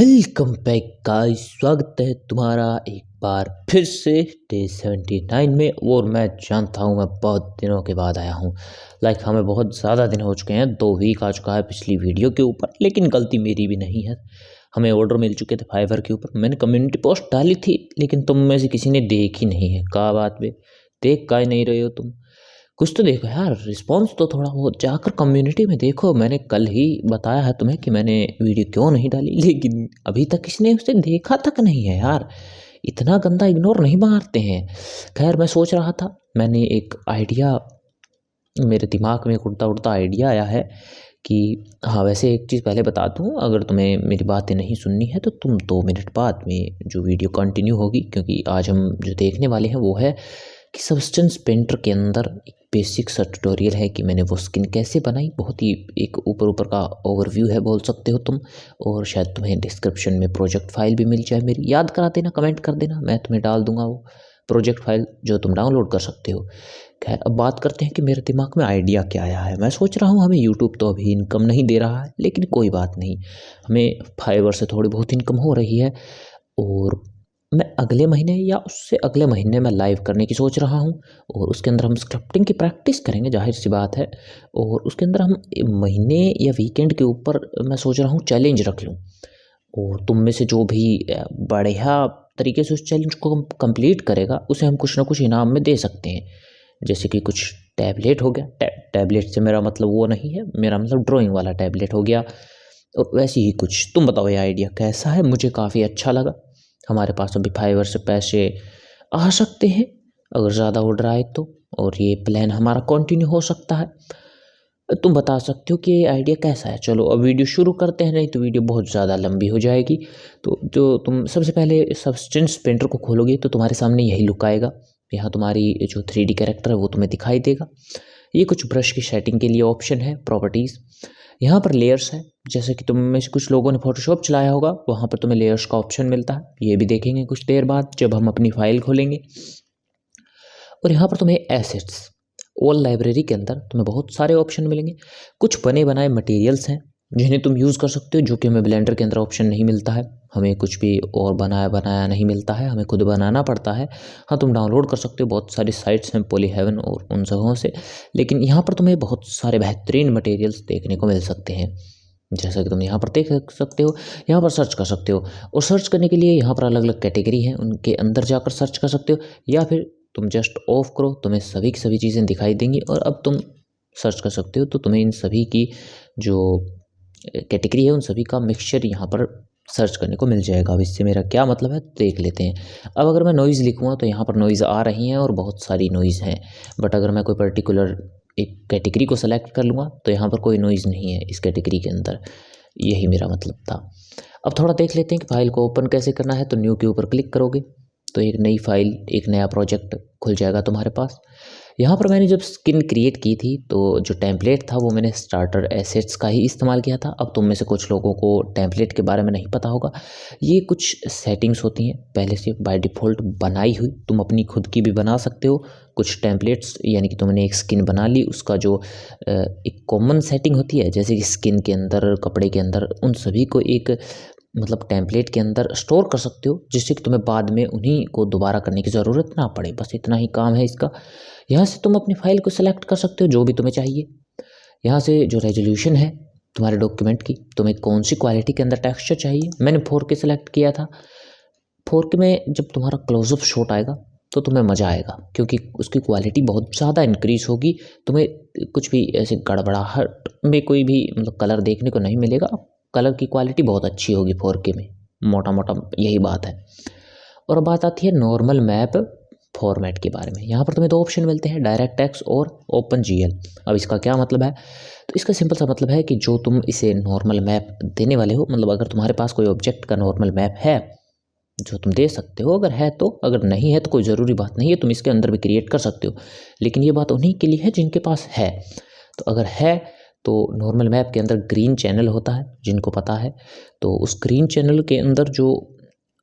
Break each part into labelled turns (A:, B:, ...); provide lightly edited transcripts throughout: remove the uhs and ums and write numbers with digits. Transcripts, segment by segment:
A: Welcome back guys, स्वागत है तुम्हारा एक बार फिर से डे 79 में। और मैं जानता हूँ मैं बहुत दिनों के बाद आया हूँ। हमें बहुत ज़्यादा दिन हो चुके हैं, 2 वीक आ चुका है पिछली वीडियो के ऊपर, लेकिन गलती मेरी भी नहीं है। हमें ऑर्डर मिल चुके थे फाइवर के ऊपर। मैंने कम्युनिटी पोस्ट डाली थी, लेकिन तुम में से किसी ने देख ही नहीं है। क्या बात बे, देख का नहीं रहे हो तुम? कुछ तो देखो यार, रिस्पॉन्स तो थोड़ा बहुत जाकर कम्युनिटी में देखो। मैंने कल ही बताया है तुम्हें कि मैंने वीडियो क्यों नहीं डाली, लेकिन अभी तक किसने उसे देखा तक नहीं है यार। इतना गंदा इग्नोर नहीं मारते हैं। खैर, मैं सोच रहा था, मैंने एक आइडिया, मेरे दिमाग में एक उड़ता उड़ता आइडिया आया है कि हाँ, वैसे एक चीज़ पहले बता दूँ, अगर तुम्हें मेरी बातें नहीं सुननी है तो तुम 2 मिनट बाद में जो वीडियो कंटिन्यू होगी, क्योंकि आज हम जो देखने वाले हैं वो है कि सब्सटेंस पेंटर के अंदर एक बेसिक सा ट्यूटोरियल है कि मैंने वो स्किन कैसे बनाई। बहुत ही एक ऊपर ऊपर का ओवरव्यू है बोल सकते हो तुम। और शायद तुम्हें डिस्क्रिप्शन में प्रोजेक्ट फाइल भी मिल जाए मेरी, याद करा देना, कमेंट कर देना, मैं तुम्हें डाल दूंगा वो प्रोजेक्ट फाइल जो तुम डाउनलोड कर सकते हो। खैर, अब बात करते हैं कि मेरे दिमाग में आइडिया क्या आया है। मैं सोच रहा हूँ, हमें यूट्यूब तो अभी इनकम नहीं दे रहा है, लेकिन कोई बात नहीं, हमें फाइवर से थोड़ी बहुत इनकम हो रही है। और मैं अगले महीने या उससे अगले महीने में लाइव करने की सोच रहा हूँ। और उसके अंदर हम स्क्रिप्टिंग की प्रैक्टिस करेंगे, जाहिर सी बात है। और उसके अंदर हम महीने या वीकेंड के ऊपर मैं सोच रहा हूँ चैलेंज रख लूँ। और तुम में से जो भी बढ़िया तरीके से उस चैलेंज को कंप्लीट करेगा, उसे हम कुछ ना कुछ इनाम में दे सकते हैं। जैसे कि कुछ टैबलेट हो गया, टैबलेट से मेरा मतलब वो नहीं है, मेरा मतलब ड्राइंग वाला टैबलेट हो गया। और वैसे ही कुछ। तुम बताओ ये आइडिया कैसा है? मुझे काफ़ी अच्छा लगा। हमारे पास अभी फाइवर से पैसे आ सकते हैं अगर ज़्यादा ऑर्डर आए तो, और ये प्लान हमारा कंटिन्यू हो सकता है। तुम बता सकते हो कि ये आइडिया कैसा है। चलो अब वीडियो शुरू करते हैं, नहीं तो वीडियो बहुत ज़्यादा लंबी हो जाएगी। तो जो तुम सबसे पहले सब्सटेंस पेंटर को खोलोगे तो तुम्हारे सामने यही लुक आएगा। यहाँ तुम्हारी जो 3D कैरेक्टर है वो तुम्हें दिखाई देगा। ये कुछ ब्रश की सेटिंग के लिए ऑप्शन है, प्रॉपर्टीज़। यहाँ पर लेयर्स है, जैसे कि तुम में से कुछ लोगों ने फोटोशॉप चलाया होगा, वहाँ पर तुम्हें लेयर्स का ऑप्शन मिलता है। ये भी देखेंगे कुछ देर बाद जब हम अपनी फाइल खोलेंगे। और यहाँ पर तुम्हें एसेट्स, ऑल लाइब्रेरी के अंदर तुम्हें बहुत सारे ऑप्शन मिलेंगे। कुछ बने बनाए मटेरियल्स हैं जिन्हें तुम यूज़ कर सकते हो, जो कि हमें ब्लेंडर के अंदर ऑप्शन नहीं मिलता है। हमें कुछ भी और बनाया बनाया नहीं मिलता है, हमें खुद बनाना पड़ता है। हाँ, तुम डाउनलोड कर सकते हो, बहुत सारी साइट्स हैं, पॉली हेवन और उन जगहों से। लेकिन यहाँ पर तुम्हें बहुत सारे बेहतरीन मटेरियल्स देखने को मिल सकते हैं, जैसा कि तुम यहाँ पर देख सकते हो। यहाँ पर सर्च कर सकते हो, और सर्च करने के लिए यहाँ पर अलग अलग कैटेगरी हैं, उनके अंदर जाकर सर्च कर सकते हो। या फिर तुम जस्ट ऑफ करो, तुम्हें सभी की सभी चीज़ें दिखाई देंगी। और अब तुम सर्च कर सकते हो, तो तुम्हें इन सभी की जो कैटेगरी है उन सभी का मिक्सचर यहाँ पर सर्च करने को मिल जाएगा। अब इससे मेरा क्या मतलब है देख लेते हैं। अब अगर मैं नॉइज़ लिखूँगा तो यहाँ पर नॉइज़ आ रही हैं, और बहुत सारी नॉइज़ हैं। बट अगर मैं कोई पर्टिकुलर एक कैटेगरी को सेलेक्ट कर लूँगा तो यहाँ पर कोई नॉइज़ नहीं है इस कैटेगरी के अंदर। यही मेरा मतलब था। अब थोड़ा देख लेते हैं कि फाइल को ओपन कैसे करना है। तो न्यू के ऊपर क्लिक करोगे तो एक नई फाइल, एक नया प्रोजेक्ट खुल जाएगा तुम्हारे पास। यहाँ पर मैंने जब स्किन क्रिएट की थी तो जो टेम्पलेट था वो मैंने स्टार्टर एसेट्स का ही इस्तेमाल किया था। अब तुम में से कुछ लोगों को टेम्पलेट के बारे में नहीं पता होगा। ये कुछ सेटिंग्स होती हैं पहले से बाय डिफ़ॉल्ट बनाई हुई, तुम अपनी खुद की भी बना सकते हो। कुछ टेम्पलेट्स, यानी कि तुमने एक स्किन बना ली, उसका जो एक कॉमन सेटिंग होती है, जैसे कि स्किन के अंदर, कपड़े के अंदर, उन सभी को एक मतलब टेम्पलेट के अंदर स्टोर कर सकते हो, जिससे कि तुम्हें बाद में उन्हीं को दोबारा करने की ज़रूरत ना पड़े। बस इतना ही काम है इसका। यहाँ से तुम अपनी फ़ाइल को सेलेक्ट कर सकते हो जो भी तुम्हें चाहिए। यहाँ से जो रेजोल्यूशन है तुम्हारे डॉक्यूमेंट की, तुम्हें कौन सी क्वालिटी के अंदर टेक्सचर चाहिए, मैंने 4K सेलेक्ट किया था। 4K में जब तुम्हारा क्लोजअप शॉट आएगा तो तुम्हें मज़ा आएगा, क्योंकि उसकी क्वालिटी बहुत ज़्यादा इंक्रीज़ होगी। तुम्हें कुछ भी ऐसे गड़बड़ाहट में कोई भी मतलब कलर देखने को नहीं मिलेगा। कलर की क्वालिटी बहुत अच्छी होगी 4K में, मोटा मोटा यही बात है। और अब बात आती है नॉर्मल मैप फॉर्मेट के बारे में। यहाँ पर तुम्हें 2 ऑप्शन मिलते हैं, डायरेक्ट टेक्स्ट और ओपन GL। अब इसका क्या मतलब है? तो इसका सिंपल सा मतलब है कि जो तुम इसे नॉर्मल मैप देने वाले हो, मतलब अगर तुम्हारे पास कोई ऑब्जेक्ट का नॉर्मल मैप है जो तुम दे सकते हो, अगर है तो, अगर नहीं है तो कोई ज़रूरी बात नहीं है, तुम इसके अंदर भी क्रिएट कर सकते हो। लेकिन ये बात उन्हीं के लिए है जिनके पास है। तो अगर है तो नॉर्मल मैप के अंदर ग्रीन चैनल होता है, जिनको पता है। तो उस ग्रीन चैनल के अंदर जो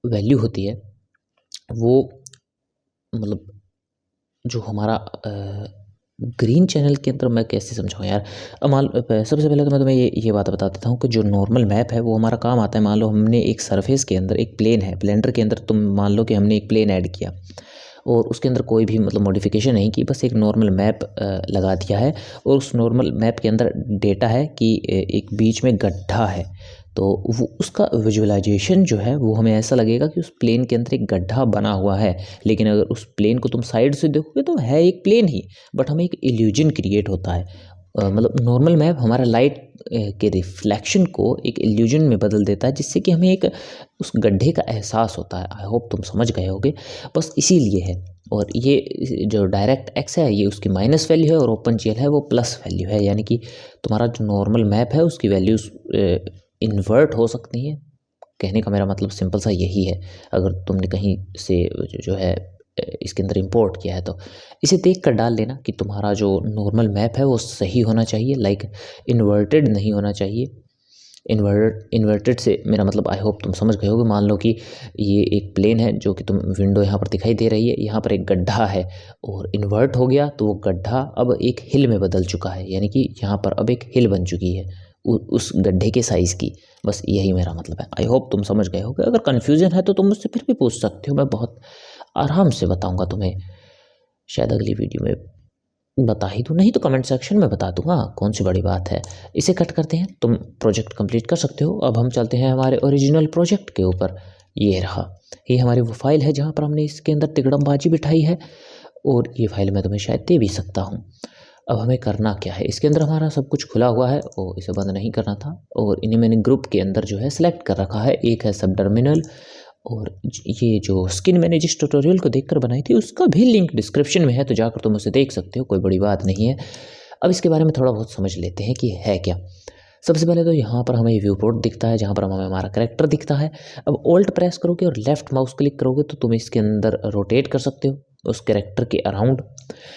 A: वैल्यू होती है वो मतलब जो हमारा ग्रीन चैनल के अंदर मैं कैसे समझाऊँ यार। अब सबसे पहले तो मैं तुम्हें ये बात बता देता हूँ कि जो नॉर्मल मैप है वो हमारा काम आता है। मान लो हमने एक सरफेस के अंदर एक प्लेन है, ब्लेंडर के अंदर तुम मान लो कि हमने एक प्लेन ऐड किया और उसके अंदर कोई भी मतलब मॉडिफिकेशन नहीं की, बस एक नॉर्मल मैप लगा दिया है। और उस नॉर्मल मैप के अंदर डेटा है कि एक बीच में गड्ढा है, तो वो उसका विजुअलाइजेशन जो है वो हमें ऐसा लगेगा कि उस प्लेन के अंदर एक गड्ढा बना हुआ है। लेकिन अगर उस प्लेन को तुम साइड से देखोगे तो है एक प्लेन ही, बट हमें एक इल्यूजन क्रिएट होता है। मतलब नॉर्मल मैप हमारा लाइट के रिफ्लेक्शन को एक इल्यूजन में बदल देता है, जिससे कि हमें एक उस गड्ढे का एहसास होता है। आई होप तुम समझ गए होगे, बस इसीलिए है। और ये जो डायरेक्ट एक्स है ये उसकी माइनस वैल्यू है और ओपन जीएल है वो प्लस वैल्यू है, यानी कि तुम्हारा जो नॉर्मल मैप है उसकी वैल्यूज इन्वर्ट हो सकती हैं। कहने का मेरा मतलब सिंपल सा यही है। अगर तुमने कहीं से जो है इसके अंदर इंपोर्ट किया है तो इसे देख कर डाल लेना कि तुम्हारा जो नॉर्मल मैप है वो सही होना चाहिए, लाइक इन्वर्टेड नहीं होना चाहिए। इन्वर्टेड से मेरा मतलब आई होप तुम समझ गए होगे। मान लो कि ये एक प्लेन है जो कि तुम विंडो यहाँ पर दिखाई दे रही है, यहाँ पर एक गड्ढा है और इन्वर्ट हो गया तो वो गड्ढा अब एक हिल में बदल चुका है, यानी कि यहाँ पर अब एक हिल बन चुकी है उस गड्ढे के साइज़ की। बस यही मेरा मतलब है। आई होप तुम समझ गए होगे। अगर कन्फ्यूज़न है तो तुम मुझसे फिर भी पूछ सकते हो, मैं बहुत आराम से बताऊंगा तुम्हें। शायद अगली वीडियो में बता ही दूँ, नहीं तो कमेंट सेक्शन में बता दूंगा, कौन सी बड़ी बात है। इसे कट करते हैं, तुम प्रोजेक्ट कंप्लीट कर सकते हो। अब हम चलते हैं हमारे ओरिजिनल प्रोजेक्ट के ऊपर। ये रहा, ये हमारी वो फाइल है जहाँ पर हमने इसके अंदर तिकड़मबाजी बिठाई है, और ये फाइल मैं तुम्हें शायद दे भी सकता हूँ। अब हमें करना क्या है, इसके अंदर हमारा सब कुछ खुला हुआ है और इसे बंद नहीं करना था। और इन्हें मैंने ग्रुप के अंदर जो है सिलेक्ट कर रखा है। एक है सब टर्मिनल, और ये जो स्किन मैंने जिस ट्यूटोरियल को देखकर बनाई थी उसका भी लिंक डिस्क्रिप्शन में है, तो जाकर तुम उसे देख सकते हो, कोई बड़ी बात नहीं है। अब इसके बारे में थोड़ा बहुत समझ लेते हैं कि है क्या। सबसे पहले तो यहाँ पर हमें व्यू पोर्ट दिखता है जहाँ पर हमें हमारा कैरेक्टर दिखता है। अब ऑल्ट प्रेस करोगे और लेफ्ट माउस क्लिक करोगे तो तुम इसके अंदर रोटेट कर सकते हो उस कैरेक्टर के अराउंड।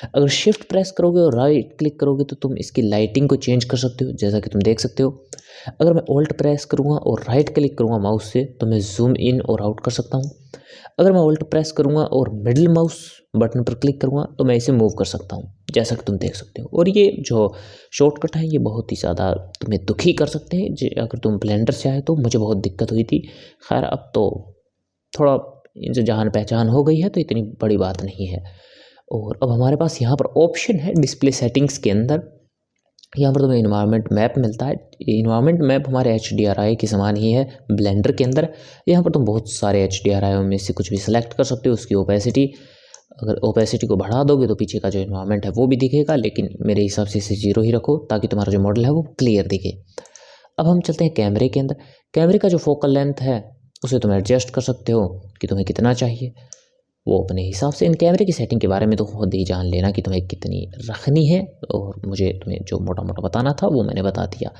A: अगर शिफ्ट प्रेस करोगे और राइट क्लिक करोगे तो तुम इसकी लाइटिंग को चेंज कर सकते हो, जैसा कि तुम देख सकते हो। अगर मैं ऑल्ट प्रेस करूँगा और राइट क्लिक करूँगा माउस से तो मैं जूम इन और आउट कर सकता हूँ। अगर मैं ऑल्ट प्रेस करूँगा और मिडिल माउस बटन पर क्लिक करूँगा तो मैं इसे मूव कर सकता हूँ, जैसा कि तुम देख सकते हो। और ये जो शॉर्टकट है ये बहुत ही ज़्यादा तुम्हें दुखी कर सकते हैं अगर तुम ब्लेंडर से आए तो। मुझे बहुत दिक्कत हुई थी, खैर अब तो थोड़ा इनसे जान पहचान हो गई है तो इतनी बड़ी बात नहीं है। और अब हमारे पास यहाँ पर ऑप्शन है डिस्प्ले सेटिंग्स के अंदर, यहाँ पर तुम्हें इन्वायरमेंट मैप मिलता है। इन्वायरमेंट मैप हमारे HDRI के समान ही है ब्लेंडर के अंदर। यहाँ पर तुम बहुत सारे HDRI में से कुछ भी सिलेक्ट कर सकते हो। उसकी ओपेसिटी, अगर ओपेसिटी को बढ़ा दोगे तो पीछे का जो इन्वायरमेंट है वो भी दिखेगा, लेकिन मेरे हिसाब से इसे 0 ही रखो ताकि तुम्हारा जो मॉडल है वो क्लियर दिखे। अब हम चलते हैं कैमरे के अंदर। कैमरे का जो फोकल लेंथ है उसे तुम एडजस्ट कर सकते हो कि तुम्हें कितना चाहिए, वो अपने हिसाब से। इन कैमरे की सेटिंग के बारे में तो खुद ही जान लेना कि तुम्हें कितनी रखनी है, और मुझे तुम्हें जो मोटा मोटा बताना था वो मैंने बता दिया।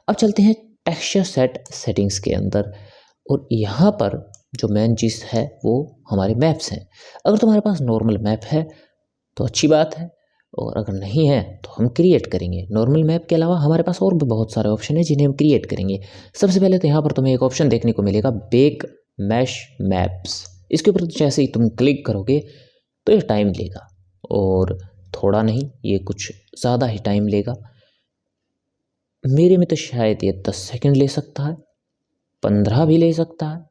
A: अब चलते हैं टेक्सचर सेट सेटिंग्स के अंदर, और यहाँ पर जो मेन चीज़ है वो हमारे मैप्स हैं। अगर तुम्हारे पास नॉर्मल मैप है तो अच्छी बात है, और अगर नहीं है तो हम क्रिएट करेंगे। नॉर्मल मैप के अलावा हमारे पास और भी बहुत सारे ऑप्शन हैं जिन्हें हम क्रिएट करेंगे। सबसे पहले तो यहाँ पर तुम्हें एक ऑप्शन देखने को मिलेगा, बेक मैश मैप्स। इसके ऊपर जैसे ही तुम क्लिक करोगे तो ये टाइम लेगा, और थोड़ा नहीं, ये कुछ ज़्यादा ही टाइम लेगा। मेरे में तो शायद ये 10 सेकंड ले सकता है, 15 भी ले सकता है,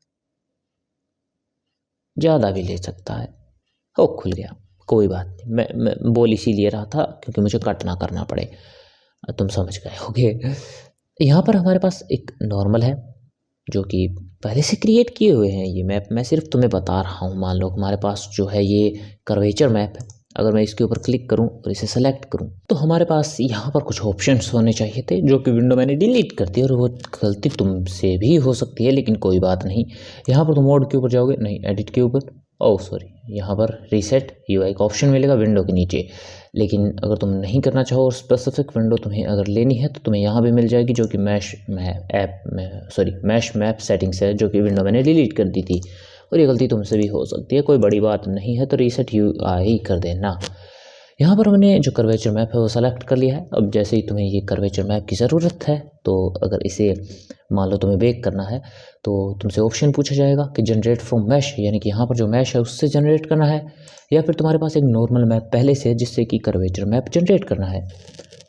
A: ज़्यादा भी ले सकता है। हो, खुल गया, कोई बात नहीं। मैं बोल इसीलिए रहा था क्योंकि मुझे कट ना करना पड़े, तुम समझ गए होगे। यहाँ पर हमारे पास एक नॉर्मल है जो कि पहले से क्रिएट किए हुए हैं ये मैप, मैं सिर्फ तुम्हें बता रहा हूँ। मान लो हमारे पास जो है ये कर्वेचर मैप है। अगर मैं इसके ऊपर क्लिक करूँ और इसे सेलेक्ट करूँ तो हमारे पास यहाँ पर कुछ ऑप्शंस होने चाहिए थे जो कि विंडो मैंने डिलीट कर दी, और वो गलती तुमसे भी हो सकती है, लेकिन कोई बात नहीं। यहाँ पर तुम मोड के ऊपर जाओगे, नहीं एडिट के ऊपर, ओह सॉरी, यहाँ पर रीसेट UI का ऑप्शन मिलेगा विंडो के नीचे। लेकिन अगर तुम नहीं करना चाहो और स्पेसिफिक विंडो तुम्हें अगर लेनी है तो तुम्हें यहाँ भी मिल जाएगी, जो कि मैश मैप सेटिंग्स है, जो कि विंडो मैंने डिलीट कर दी थी। और ये गलती तुमसे भी हो सकती है, कोई बड़ी बात नहीं है, तो रीसेट UI कर देना। यहाँ पर हमने जो कर्वेचर मैप है वो सेलेक्ट कर लिया है। अब जैसे ही तुम्हें ये कर्वेचर मैप की ज़रूरत है तो अगर इसे मान लो तुम्हें बेक करना है तो तुमसे ऑप्शन पूछा जाएगा कि जनरेट फ्रॉम मैश, यानी कि यहाँ पर जो मैश है उससे जनरेट करना है, या फिर तुम्हारे पास एक नॉर्मल मैप पहले से है जिससे कि कर्वेचर मैप जनरेट करना है।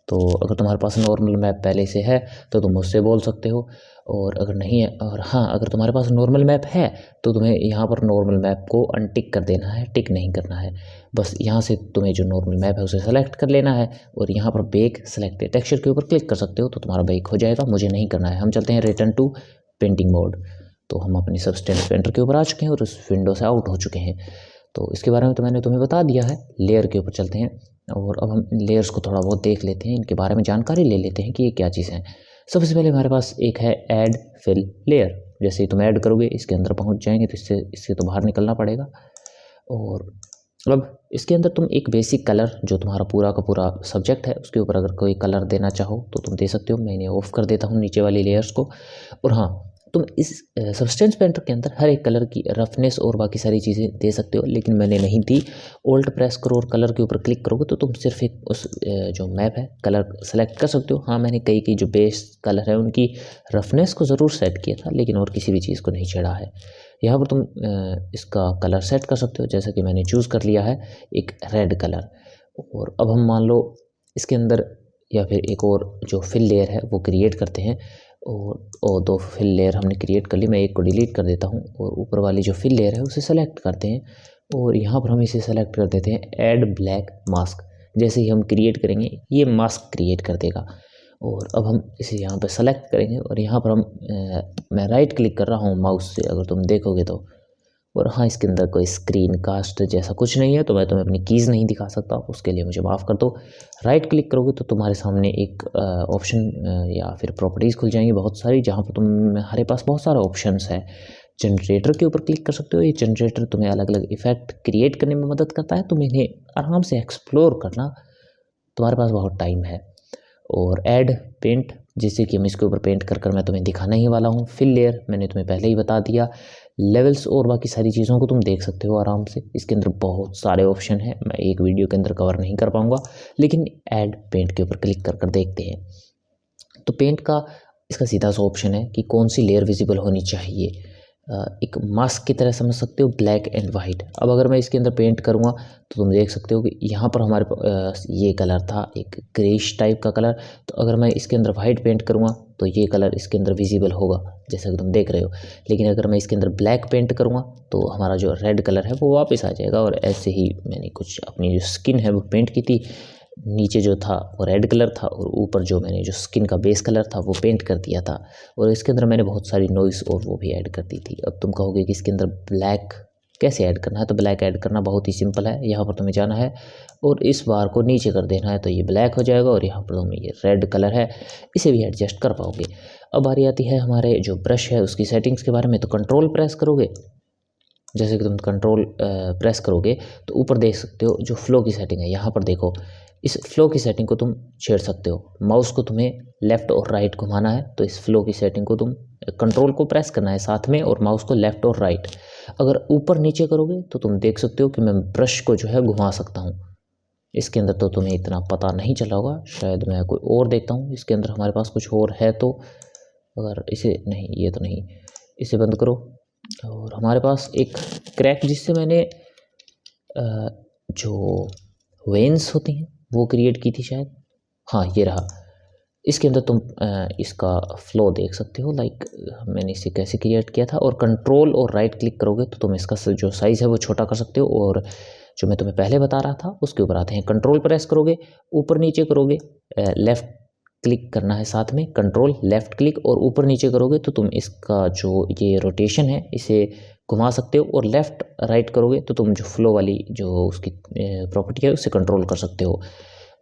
A: तो अगर तुम्हारे पास नॉर्मल मैप पहले से है तो तुम उससे बोल सकते हो, और अगर नहीं है, और हाँ अगर तुम्हारे पास नॉर्मल मैप है तो तुम्हें यहाँ पर नॉर्मल मैप को अनटिक कर देना है, टिक नहीं करना है। बस यहाँ से तुम्हें जो नॉर्मल मैप है उसे सेलेक्ट कर लेना है और यहाँ पर बेक सेलेक्ट टेक्सचर के ऊपर क्लिक कर सकते हो तो तुम्हारा बेक हो जाएगा। मुझे नहीं करना है। हम चलते हैं रिटर्न टू पेंटिंग मोड। तो हम अपनी सबस्टेंस पेंटर के ऊपर आ चुके हैं और उस विंडो से आउट हो चुके हैं। तो इसके बारे में तो मैंने तुम्हें बता दिया है। लेयर के ऊपर चलते हैं और अब हम लेयर्स को थोड़ा बहुत देख लेते हैं, इनके बारे में जानकारी ले लेते हैं कि ये क्या चीज़ है। सबसे पहले हमारे पास एक है ऐड फिल लेयर। जैसे ही तुम ऐड करोगे इसके अंदर पहुंच जाएंगे तो इससे तो बाहर निकलना पड़ेगा। और अब इसके अंदर तुम एक बेसिक कलर जो तुम्हारा पूरा का पूरा सब्जेक्ट है उसके ऊपर अगर कोई कलर देना चाहो तो तुम दे सकते हो। मैं इन्हें ऑफ कर देता हूँ नीचे वाली लेयर्स को। और हाँ, तुम इस सब्सटेंस पेंटर के अंदर हर एक कलर की रफनेस और बाकी सारी चीज़ें दे सकते हो, लेकिन मैंने नहीं दी। ऑल्ट प्रेस करो और कलर के ऊपर क्लिक करोगे तो तुम सिर्फ एक उस जो मैप है कलर सेलेक्ट कर सकते हो। हाँ, मैंने कई जो बेस कलर है उनकी रफनेस को ज़रूर सेट किया था, लेकिन और किसी भी चीज़ को नहीं छेड़ा है। यहाँ पर तुम इसका कलर सेट कर सकते हो, जैसा कि मैंने चूज़ कर लिया है एक रेड कलर। और अब हम मान लो इसके अंदर या फिर एक और जो फिल लेयर है वो क्रिएट करते हैं। और दो फिल लेयर हमने क्रिएट कर ली। मैं एक को डिलीट कर देता हूँ और ऊपर वाली जो फिल लेयर है उसे सेलेक्ट करते हैं और यहाँ पर हम इसे सेलेक्ट कर देते हैं ऐड ब्लैक मास्क। जैसे ही हम क्रिएट करेंगे ये मास्क क्रिएट कर देगा। और अब हम इसे यहाँ पर सेलेक्ट करेंगे और यहाँ पर मैं राइट क्लिक कर रहा हूँ माउस से, अगर तुम देखोगे तो। और हाँ, इसके अंदर कोई स्क्रीन कास्ट जैसा कुछ नहीं है तो मैं तुम्हें अपनी कीज़ नहीं दिखा सकता, उसके लिए मुझे माफ़ कर दो। राइट क्लिक करोगे तो तुम्हारे सामने एक ऑप्शन या फिर प्रॉपर्टीज़ खुल जाएंगी बहुत सारी, जहाँ पर तुम्हारे पास बहुत सारे ऑप्शंस है। जनरेटर के ऊपर क्लिक कर सकते हो। ये जनरेटर तुम्हें अलग अलग इफेक्ट क्रिएट करने में मदद करता है। तुम इन्हें आराम से एक्सप्लोर करना, तुम्हारे पास बहुत टाइम है। और ऐड पेंट, जिससे कि हम इसके ऊपर पेंट कर मैं तुम्हें दिखाने ही वाला हूँ। फिल लेयर मैंने तुम्हें पहले ही बता दिया। लेवल्स और बाकी सारी चीज़ों को तुम देख सकते हो आराम से। इसके अंदर बहुत सारे ऑप्शन हैं, मैं एक वीडियो के अंदर कवर नहीं कर पाऊँगा, लेकिन ऐड पेंट के ऊपर क्लिक कर देखते हैं। तो पेंट का इसका सीधा सा ऑप्शन है कि कौन सी लेयर विजिबल होनी चाहिए। एक मास्क की तरह समझ सकते हो, ब्लैक एंड वाइट। अब अगर मैं इसके अंदर पेंट करूँगा तो तुम देख सकते हो कि यहाँ पर हमारे ये कलर था एक ग्रेश टाइप का कलर। तो अगर मैं इसके अंदर वाइट पेंट करूँगा तो ये कलर इसके अंदर विजिबल होगा, जैसा कि तुम देख रहे हो। लेकिन अगर मैं इसके अंदर ब्लैक पेंट करूँगा तो हमारा जो रेड कलर है वो वापस आ जाएगा। और ऐसे ही मैंने कुछ अपनी जो स्किन है वो पेंट की थी। नीचे जो था वो रेड कलर था और ऊपर जो मैंने जो स्किन का बेस कलर था वो पेंट कर दिया था। और इसके अंदर मैंने बहुत सारी नॉइस और वो भी ऐड कर दी थी। अब तुम कहोगे कि इसके अंदर ब्लैक कैसे ऐड करना है, तो ब्लैक ऐड करना बहुत ही सिंपल है। यहाँ पर तुम्हें जाना है और इस बार को नीचे कर देना है तो ये ब्लैक हो जाएगा। और यहाँ पर तुम्हें ये रेड कलर है, इसे भी एडजस्ट कर पाओगे। अब बारी आती है हमारे जो ब्रश है उसकी सेटिंग्स के बारे में। तो कंट्रोल प्रेस करोगे, जैसे कि तुम कंट्रोल प्रेस करोगे तो ऊपर देख सकते हो जो फ्लो की सेटिंग है। यहाँ पर देखो, इस फ्लो की सेटिंग को तुम छेड़ सकते हो। माउस को तुम्हें लेफ़्ट और राइट घुमाना है तो इस फ्लो की सेटिंग को तुम कंट्रोल को प्रेस करना है साथ में, और माउस को लेफ़्ट और राइट। अगर ऊपर नीचे करोगे तो तुम देख सकते हो कि मैं ब्रश को जो है घुमा सकता हूँ। इसके अंदर तो तुम्हें इतना पता नहीं चला होगा, शायद मैं कोई और देखता हूँ। इसके अंदर हमारे पास कुछ और है तो अगर इसे नहीं, ये तो नहीं, इसे बंद करो। और हमारे पास एक क्रैक जिससे मैंने जो वेन्स होती हैं वो क्रिएट की थी शायद, हाँ ये रहा। इसके अंदर तुम इसका फ्लो देख सकते हो, लाइक मैंने इसे कैसे क्रिएट किया था। और कंट्रोल और राइट क्लिक करोगे तो तुम इसका जो साइज़ है वो छोटा कर सकते हो। और जो मैं तुम्हें पहले बता रहा था उसके ऊपर आते हैं। कंट्रोल प्रेस करोगे, ऊपर नीचे करोगे, लेफ़्ट क्लिक करना है साथ में, कंट्रोल लेफ़्ट क्लिक, और ऊपर नीचे करोगे तो तुम इसका जो ये रोटेशन है इसे घुमा सकते हो। और लेफ़्ट राइट करोगे तो तुम जो फ्लो वाली जो उसकी प्रॉपर्टी है उसे कंट्रोल कर सकते हो।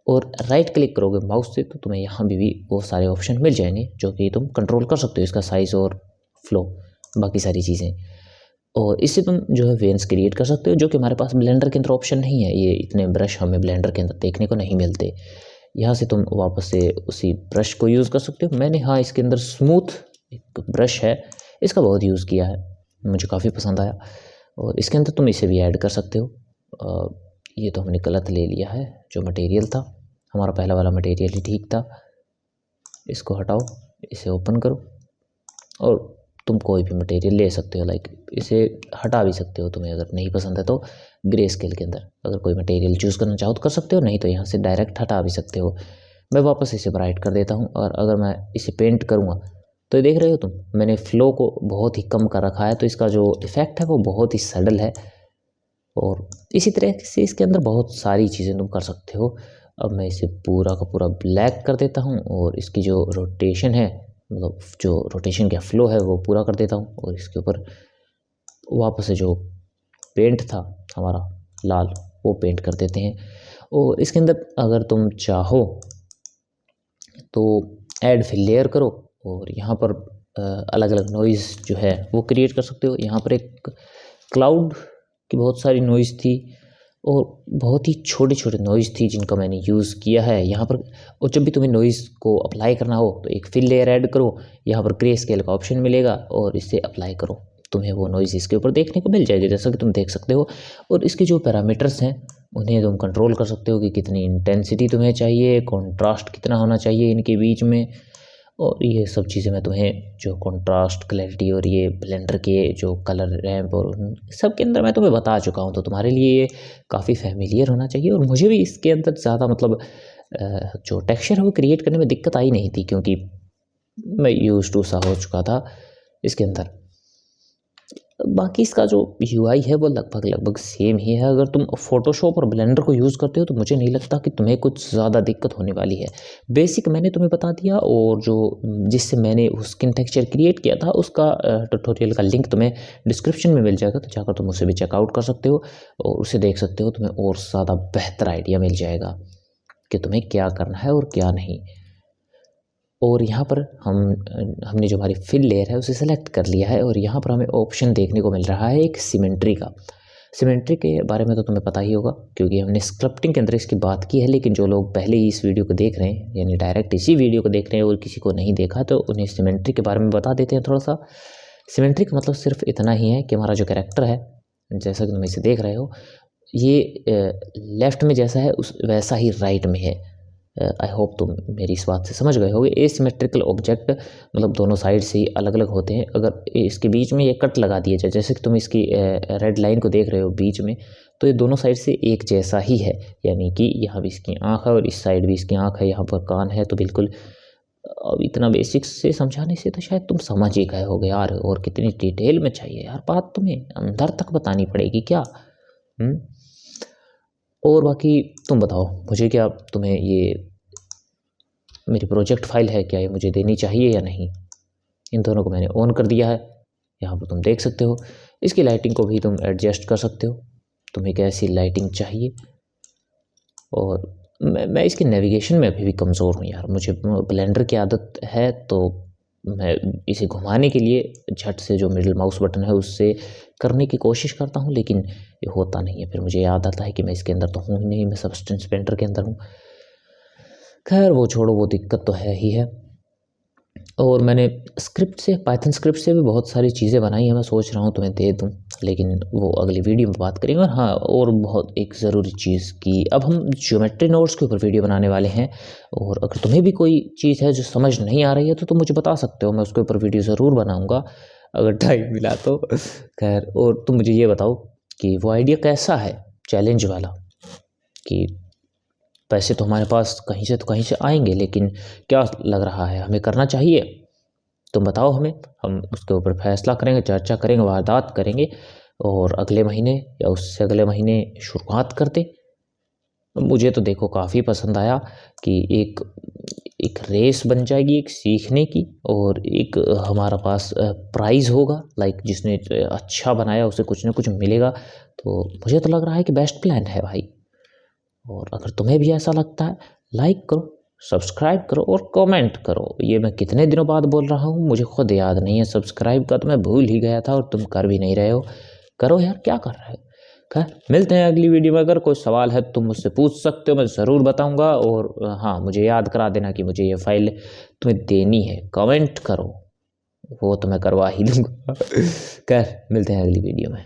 A: और राइट क्लिक करोगे माउस से तो तुम्हें यहाँ भी वो सारे ऑप्शन मिल जाएंगे जो कि तुम कंट्रोल कर सकते हो, इसका साइज़ और फ्लो बाकी सारी चीज़ें। और इससे तुम जो है वेन्स क्रिएट कर सकते हो, जो कि हमारे पास ब्लेंडर के अंदर ऑप्शन नहीं है। ये इतने ब्रश हमें ब्लेंडर के अंदर देखने को नहीं मिलते। यहाँ से तुम वापस से उसी ब्रश को यूज़ कर सकते हो। मैंने हाँ इसके अंदर स्मूथ एक ब्रश है, इसका बहुत यूज़ किया है, मुझे काफ़ी पसंद आया। और इसके अंदर तुम इसे भी ऐड कर सकते हो। ये तो हमने गलत ले लिया है, जो मटेरियल था हमारा पहला वाला मटेरियल ही ठीक था। इसको हटाओ, इसे ओपन करो और तुम कोई भी मटेरियल ले सकते हो, लाइक इसे हटा भी सकते हो तुम्हें अगर नहीं पसंद है तो। ग्रे स्केल के अंदर अगर कोई मटेरियल चूज़ करना चाहो तो कर सकते हो, नहीं तो यहाँ से डायरेक्ट हटा भी सकते हो। मैं वापस इसे ब्राइट कर देता हूँ और अगर मैं इसे पेंट करूँगा तो ये देख रहे हो तुम, मैंने फ्लो को बहुत ही कम कर रखा है, तो इसका जो इफ़ेक्ट है वो बहुत ही सडल है। और इसी तरह से इसके अंदर बहुत सारी चीज़ें तुम कर सकते हो। अब मैं इसे पूरा का पूरा ब्लैक कर देता हूँ और इसकी जो रोटेशन है, मतलब जो रोटेशन का फ्लो है वो पूरा कर देता हूँ। और इसके ऊपर वापस से जो पेंट था हमारा लाल, वो पेंट कर देते हैं। और इसके अंदर अगर तुम चाहो तो ऐड फिल लेयर करो और यहाँ पर अलग अलग नॉइज़ जो है वो क्रिएट कर सकते हो। यहाँ पर एक क्लाउड की बहुत सारी नॉइज़ थी और बहुत ही छोटे छोटे नॉइज़ थी जिनका मैंने यूज़ किया है यहाँ पर। और जब भी तुम्हें नॉइज़ को अप्लाई करना हो तो एक फिल लेयर ऐड करो, यहाँ पर ग्रे स्केल का ऑप्शन मिलेगा और इसे अप्लाई करो, तुम्हें वो नॉइज़ इसके ऊपर देखने को मिल जाएगी, जैसा कि तुम देख सकते हो। और इसके जो पैरामीटर्स हैं उन्हें तुम कंट्रोल कर सकते हो कि कितनी इंटेंसिटी तुम्हें चाहिए, कॉन्ट्रास्ट कितना होना चाहिए इनके बीच में। और ये सब चीज़ें मैं तुम्हें जो कॉन्ट्रास्ट, क्लैरिटी और ये ब्लेंडर के जो कलर रैंप और उन सब के अंदर मैं तुम्हें बता चुका हूँ, तो तुम्हारे लिए ये काफ़ी फैमिलियर होना चाहिए। और मुझे भी इसके अंदर ज़्यादा मतलब जो टेक्सचर है वो क्रिएट करने में दिक्कत आई नहीं थी, क्योंकि मैं यूज़ टू सा हो चुका था इसके अंदर। बाकी इसका जो यूआई है वो लगभग सेम ही है। अगर तुम फोटोशॉप और ब्लेंडर को यूज़ करते हो तो मुझे नहीं लगता कि तुम्हें कुछ ज़्यादा दिक्कत होने वाली है। बेसिक मैंने तुम्हें बता दिया, और जो जिससे मैंने स्किन टेक्सचर क्रिएट किया था उसका ट्यूटोरियल का लिंक तुम्हें डिस्क्रिप्शन में मिल जाएगा, तो जाकर तुम उसे भी चेकआउट कर सकते हो और उसे देख सकते हो। तुम्हें और ज़्यादा बेहतर आइडिया मिल जाएगा कि तुम्हें क्या करना है और क्या नहीं। और यहाँ पर हमने जो हमारी फिल लेयर है उसे सेलेक्ट कर लिया है और यहाँ पर हमें ऑप्शन देखने को मिल रहा है एक सिमेट्री का। सिमेट्री के बारे में तो तुम्हें पता ही होगा क्योंकि हमने स्क्रप्टिंग के अंदर इसकी बात की है, लेकिन जो लोग पहले ही इस वीडियो को देख रहे हैं, यानी डायरेक्ट इसी वीडियो को देख रहे हैं और किसी को नहीं देखा, तो उन्हें सिमेट्री के बारे में बता देते हैं थोड़ा सा। सिमेट्री का मतलब सिर्फ इतना ही है कि हमारा जो कैरेक्टर है, जैसा कि तुम इसे देख रहे हो, ये लेफ़्ट में जैसा है उस वैसा ही राइट में है। आई होप तुम मेरी इस बात से समझ गए होगे। एसिमेट्रिकल ऑब्जेक्ट मतलब दोनों साइड से ही अलग अलग होते हैं। अगर इसके बीच में ये कट लगा दिया जाए, जैसे कि तुम इसकी रेड लाइन को देख रहे हो बीच में, तो ये दोनों साइड से एक जैसा ही है, यानी कि यहाँ भी इसकी आँख है और इस साइड भी इसकी आँख है, यहाँ पर कान है। तो बिल्कुल अब इतना बेसिक से समझाने से तो शायद तुम समझ ही गए होगे यार, और कितनी डिटेल में चाहिए यार, बात तुम्हें अंदर तक बतानी पड़ेगी क्या। और बाकी तुम बताओ मुझे, क्या तुम्हें ये मेरी प्रोजेक्ट फाइल है क्या ये मुझे देनी चाहिए या नहीं। इन दोनों को मैंने ऑन कर दिया है, यहाँ पर तुम देख सकते हो। इसकी लाइटिंग को भी तुम एडजस्ट कर सकते हो, तुम्हें कैसी लाइटिंग चाहिए। और मैं इसके नेविगेशन में अभी भी कमज़ोर हूँ यार, मुझे ब्लेंडर की आदत है, तो मैं इसे घुमाने के लिए झट से जो मिडिल माउस बटन है उससे करने की कोशिश करता हूँ, लेकिन ये होता नहीं है। फिर मुझे याद आता है कि मैं इसके अंदर तो हूँ ही नहीं, मैं सबस्टेंस पेंटर के अंदर हूँ। खैर वो छोड़ो, वो दिक्कत तो है ही है। और मैंने स्क्रिप्ट से, पाइथन स्क्रिप्ट से भी बहुत सारी चीज़ें बनाई हैं, मैं सोच रहा हूँ तुम्हें दे दूँ, लेकिन वो अगली वीडियो में बात करेंगे। और हाँ, और बहुत एक ज़रूरी चीज़ कि अब हम ज्योमेट्री नोड्स के ऊपर वीडियो बनाने वाले हैं, और अगर तुम्हें भी कोई चीज़ है जो समझ नहीं आ रही है तो तुम मुझे बता सकते हो, मैं उसके ऊपर वीडियो ज़रूर बनाऊँगा अगर टाइम मिला तो। खैर, और तुम मुझे ये बताओ कि वो आइडिया कैसा है चैलेंज वाला, कि पैसे तो हमारे पास कहीं से तो कहीं से आएंगे, लेकिन क्या लग रहा है हमें करना चाहिए? तुम बताओ हमें, हम उसके ऊपर फैसला करेंगे, चर्चा करेंगे, वारदात करेंगे, और अगले महीने या उससे अगले महीने शुरुआत करते। मुझे तो देखो काफ़ी पसंद आया कि एक रेस बन जाएगी एक सीखने की, और एक हमारा पास प्राइज़ होगा, लाइक जिसने अच्छा बनाया उसे कुछ ना कुछ मिलेगा। तो मुझे तो लग रहा है कि बेस्ट प्लान है भाई। और अगर तुम्हें भी ऐसा लगता है, लाइक करो, सब्सक्राइब करो और कमेंट करो। ये मैं कितने दिनों बाद बोल रहा हूँ, मुझे खुद याद नहीं है। सब्सक्राइब का तो मैं भूल ही गया था और तुम कर भी नहीं रहे हो। करो यार, क्या कर रहे हो। खैर, मिलते हैं अगली वीडियो में। अगर कोई सवाल है तुम मुझसे पूछ सकते हो, मैं ज़रूर बताऊँगा। और हाँ, मुझे याद करा देना कि मुझे ये फाइल तुम्हें देनी है, कमेंट करो, वो तो मैं करवा ही दूँगा। खैर, मिलते हैं अगली वीडियो में।